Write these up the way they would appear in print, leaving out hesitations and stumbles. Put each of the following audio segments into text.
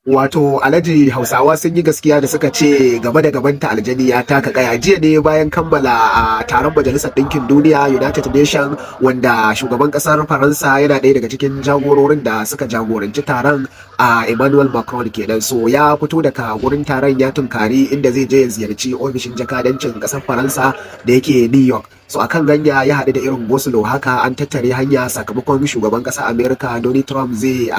Wato Alhaji Hausawa sun yi gaskiya da suka ce gaba da gabanta aljani ya taka kaya. Jiya ne bayan kammala a taron Majalisar Ɗinkin Duniya United Nation, wanda shugaban ƙasar Faransa yana ɗaya daga cikin jagororin da suka jagoranci taron, a Emmanuel Macron kenan. So ya fito daga wurin taron ya tunkari inda zai je ya ziyarci ofishin jakadancin ƙasar Faransa da yake New York. So akan ganya ya haɗu da irin gosulo haka, an tattare hanya sakamakon shugaban ƙasar America Donald Trump zai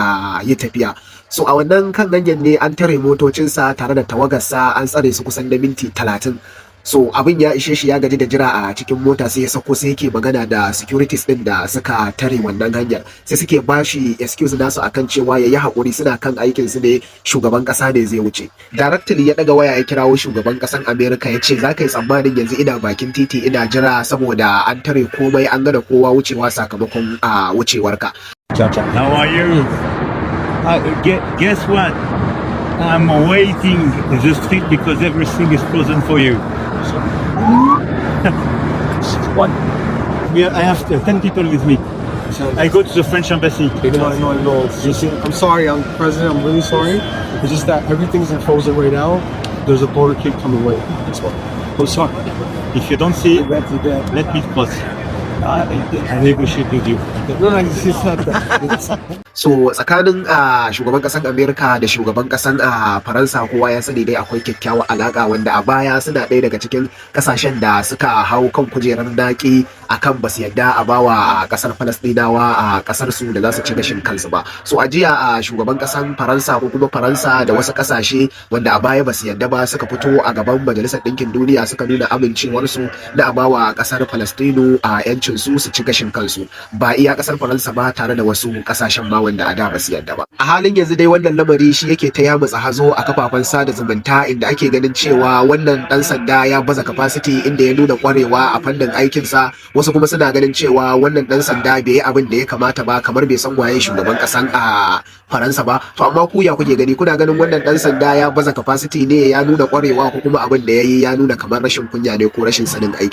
yi tafiya. So a wannan kan ganyen ne an tare motocinsa tare da tawagarsa, an tsare su kusan da minti 30. So abin ya ishe shi, ya gaji da jira a cikin mota, sai ya sako sai yake magana da securities din da suka tare wannan hanyar, sai suke bashi excuse nasu akan cewa yayi hakuri, suna kan aikin su ne, shugaban kasa ne zai wuce. Directly ya daga waya ya kirawo shugaban kasan America ya ce zaka yi tsammanin yanzu ina bakin titi ina jira saboda an tare komai, an gada kowa wucewa sakamakon wucewarka. How are you? Guess what? I'm waiting in the street because everything is frozen for you. What? I have 10 people with me. I go to the French embassy. No. You see, I'm sorry, I'm president. I'm really sorry. It's just that everything's in frozen right now. There's a border kick coming away. That's why. Oh, sorry. If you don't see it, let me cross. I negotiate with you. No, it's not that. So tsakanin shugaban kasan Amerika da shugaban kasan Faransa, kowa ya sani dai akwai kyakkyawar alaka, wanda a baya suna ɗaya daga cikin kasashen da suka hau kan kujerar naki akan basu yadda a bawa kasar Falastinawa a kasar su da za su ci gashin kansu ba. So a jiya shugaban kasan Faransa ko kuma Faransa da wasu kasashe wanda a baya basu yadda ba, suka fito a gaban Majalisar Ɗinkin Duniya suka nuna amincewarsu da a bawa kasar Falastinu a yancin su ci gashin kansu, ba iya kasar Faransa ba, tare da wasu kasashen ma wanda a da ba su yadda ba. A halin yanzu dai wannan lamari shi yake ta yamutsa hazo a kafafen sada zumunta, inda ake ganin cewa wannan dan sanda ya baza capacity, inda ya nuna kwarewa a fannin aikinsa. Wasu kuma suna ganin cewa wannan dan sanda bai yi abin da ya kamata ba, kamar bai san waye shugaban kasan Faransa ba. To amma ku ya kuke gani? Kuna ganin wannan dan sanda ya baza capacity ne, ya nuna kwarewa, ko kuma abin da ya yi ya nuna kamar rashin kunya ne ko rashin sanin aiki?